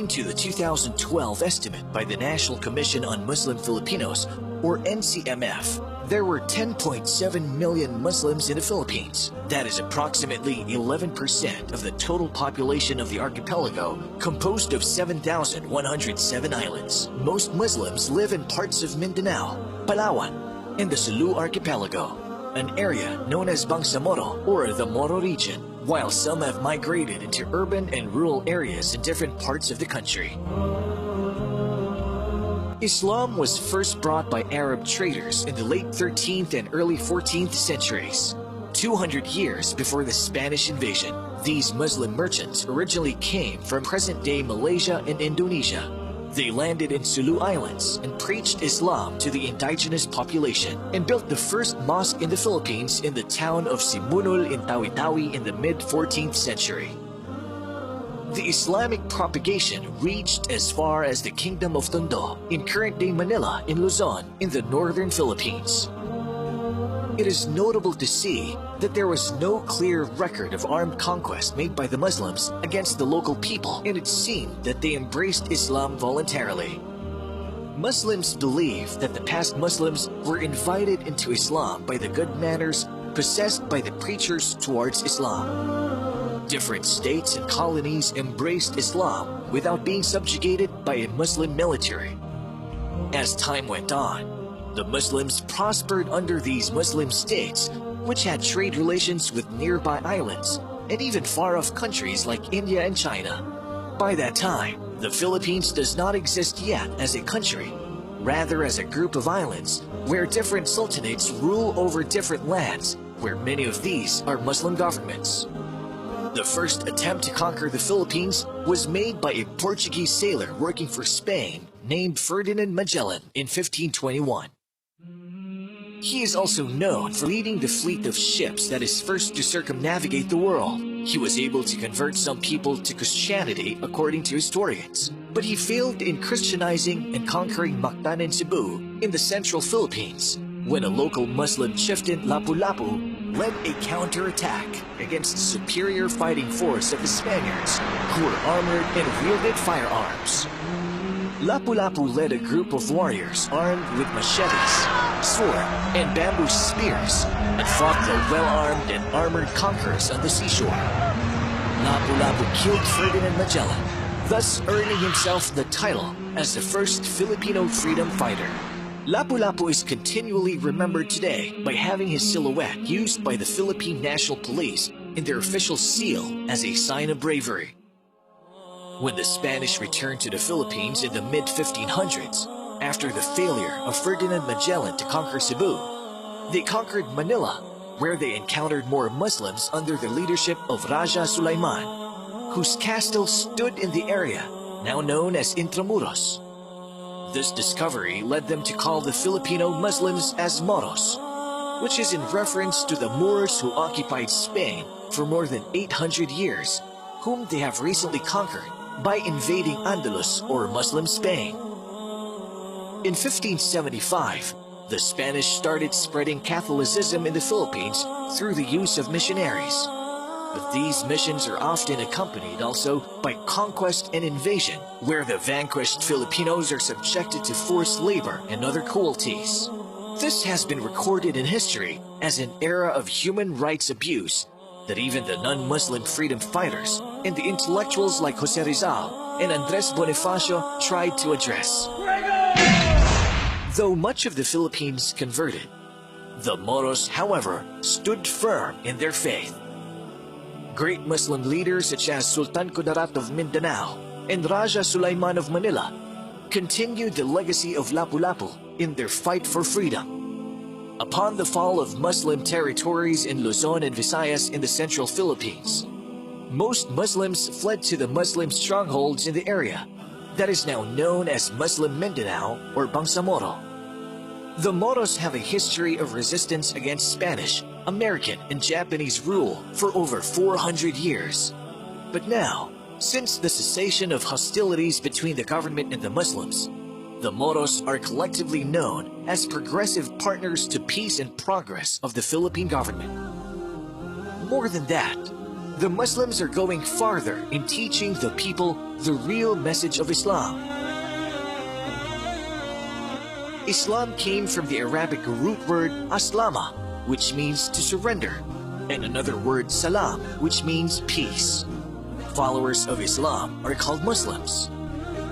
According to the 2012 estimate by the National Commission on Muslim Filipinos, or NCMF, there were 10.7 million Muslims in the Philippines. That is approximately 11% of the total population of the archipelago, composed of 7,107 islands. Most Muslims live in parts of Mindanao, Palawan, and the Sulu archipelago, an area known as Bangsamoro or the Moro region, while some have migrated into urban and rural areas in different parts of the country. Islam was first brought by Arab traders in the late 13th and early 14th centuries. 200 years before the Spanish invasion, these Muslim merchants originally came from present-day Malaysia and Indonesia. They landed in Sulu Islands and preached Islam to the indigenous population and built the first mosque in the Philippines in the town of Simunul in Tawi-Tawi in the mid-14th century. The Islamic propagation reached as far as the Kingdom of Tondo in current-day Manila in Luzon in the northern Philippines. It is notable to see that there was no clear record of armed conquest made by the Muslims against the local people, and it seemed that they embraced Islam voluntarily. Muslims believe that the past Muslims were invited into Islam by the good manners possessed by the preachers towards Islam. Different states and colonies embraced Islam without being subjugated by a Muslim military. As time went on, the Muslims prospered under these Muslim states, which had trade relations with nearby islands and even far-off countries like India and China. By that time, the Philippines does not exist yet as a country, rather as a group of islands where different sultanates rule over different lands, where many of these are Muslim governments. The first attempt to conquer the Philippines was made by a Portuguese sailor working for Spain named Ferdinand Magellan in 1521. He is also known for leading the fleet of ships that is first to circumnavigate the world. He was able to convert some people to Christianity according to historians, but he failed in Christianizing and conquering Mactan and Cebu in the central Philippines when a local Muslim chieftain, Lapu-Lapu, led a counterattack against the superior fighting force of the Spaniards, who were armored and wielded firearms. Lapu-Lapu led a group of warriors armed with machetes, sword, and bamboo spears and fought the well-armed and armored conquerors on the seashore. Lapu-Lapu killed Ferdinand Magellan, thus earning himself the title as the first Filipino freedom fighter. Lapu-Lapu is continually remembered today by having his silhouette used by the Philippine National Police in their official seal as a sign of bravery. When the Spanish returned to the Philippines in the mid-1500s, after the failure of Ferdinand Magellan to conquer Cebu, they conquered Manila, where they encountered more Muslims under the leadership of Raja Sulaiman, whose castle stood in the area, now known as Intramuros. This discovery led them to call the Filipino Muslims as Moros, which is in reference to the Moors who occupied Spain for more than 800 years, whom they have recently conquered by invading Andalus or Muslim Spain. In 1575, the Spanish started spreading Catholicism in the Philippines through the use of missionaries. But these missions are often accompanied also by conquest and invasion, where the vanquished Filipinos are subjected to forced labor and other cruelties. This has been recorded in history as an era of human rights abuse that even the non-Muslim freedom fighters and the intellectuals like Jose Rizal and Andres Bonifacio tried to address. Though much of the Philippines converted, the Moros, however, stood firm in their faith. Great Muslim leaders such as Sultan Kudarat of Mindanao and Raja Sulaiman of Manila continued the legacy of Lapu-Lapu in their fight for freedom. Upon the fall of Muslim territories in Luzon and Visayas in the central Philippines, most Muslims fled to the Muslim strongholds in the area that is now known as Muslim Mindanao or Bangsamoro. The Moros have a history of resistance against Spanish, American, and Japanese rule for over 400 years. But now, since the cessation of hostilities between the government and the Muslims, the Moros are collectively known as progressive partners to peace and progress of the Philippine government. More than that, the Muslims are going farther in teaching the people the real message of Islam. Islam came from the Arabic root word aslama, which means to surrender, and another word salam, which means peace. Followers of Islam are called Muslims.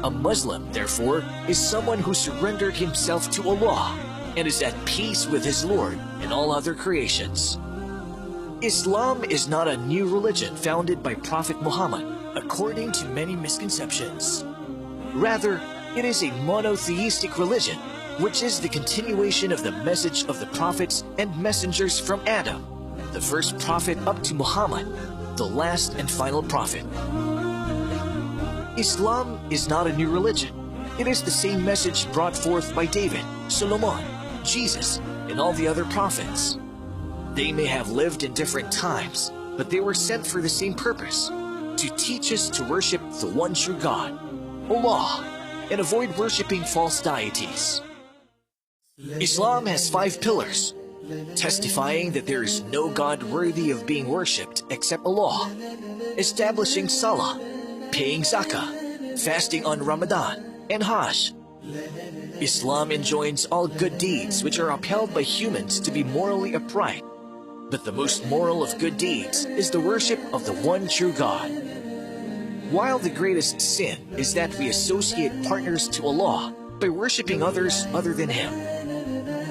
A Muslim, therefore, is someone who surrendered himself to Allah and is at peace with his Lord and all other creations. Islam is not a new religion founded by Prophet Muhammad, according to many misconceptions. Rather, it is a monotheistic religion, which is the continuation of the message of the prophets and messengers from Adam, the first prophet, up to Muhammad, the last and final prophet. Islam is not a new religion. It is the same message brought forth by David, Solomon, Jesus, and all the other prophets. They may have lived in different times, but they were sent for the same purpose, to teach us to worship the one true God, Allah, and avoid worshiping false deities. Islam has 5 pillars, testifying that there is no God worthy of being worshipped except Allah, establishing Salah, paying Zakah, fasting on Ramadan, and Hajj. Islam enjoins all good deeds which are upheld by humans to be morally upright, but the most moral of good deeds is the worship of the one true God. While the greatest sin is that we associate partners to Allah by worshipping others other than Him.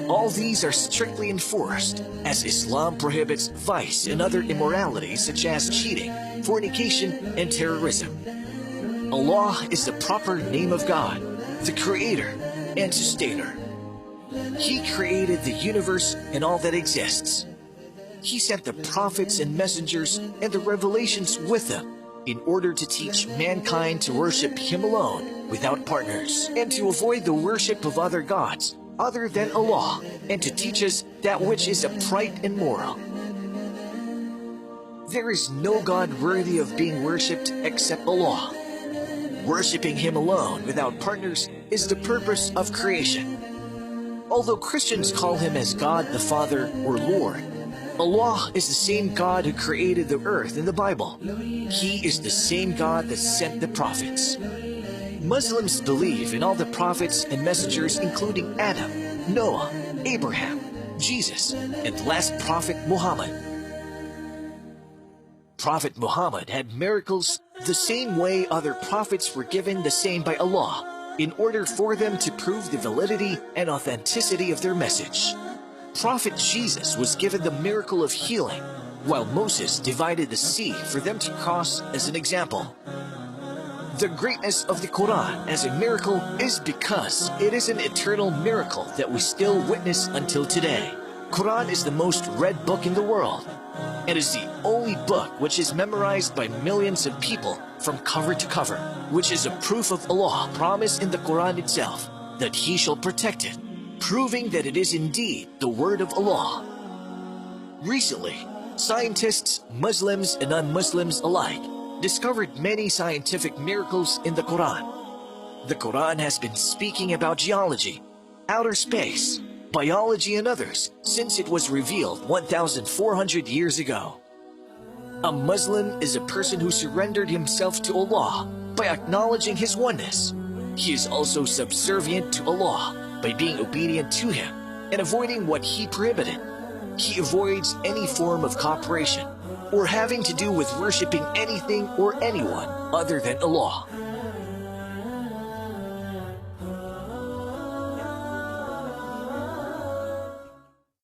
All these are strictly enforced, as Islam prohibits vice and other immoralities such as cheating, fornication, and terrorism. Allah is the proper name of God, the Creator and Sustainer. He created the universe and all that exists. He sent the prophets and messengers and the revelations with them in order to teach mankind to worship Him alone without partners, and to avoid the worship of other gods other than Allah, and to teach us that which is upright and moral. There is no God worthy of being worshipped except Allah. Worshipping Him alone without partners is the purpose of creation. Although Christians call Him as God the Father or Lord, Allah is the same God who created the earth in the Bible. He is the same God that sent the prophets. Muslims believe in all the prophets and messengers, including Adam, Noah, Abraham, Jesus, and the last prophet Muhammad. Prophet Muhammad had miracles the same way other prophets were given the same by Allah, in order for them to prove the validity and authenticity of their message. Prophet Jesus was given the miracle of healing, while Moses divided the sea for them to cross as an example. The greatness of the Quran as a miracle is because it is an eternal miracle that we still witness until today. Quran is the most read book in the world, and is the only book which is memorized by millions of people from cover to cover, which is a proof of Allah's promise in the Quran itself, that He shall protect it, proving that it is indeed the word of Allah. Recently, scientists, Muslims and non-Muslims alike, discovered many scientific miracles in the Quran. The Quran has been speaking about geology, outer space, biology and others since it was revealed 1,400 years ago. A Muslim is a person who surrendered himself to Allah by acknowledging His oneness. He is also subservient to Allah by being obedient to Him and avoiding what He prohibited. He avoids any form of cooperation or having to do with worshipping anything or anyone other than Allah.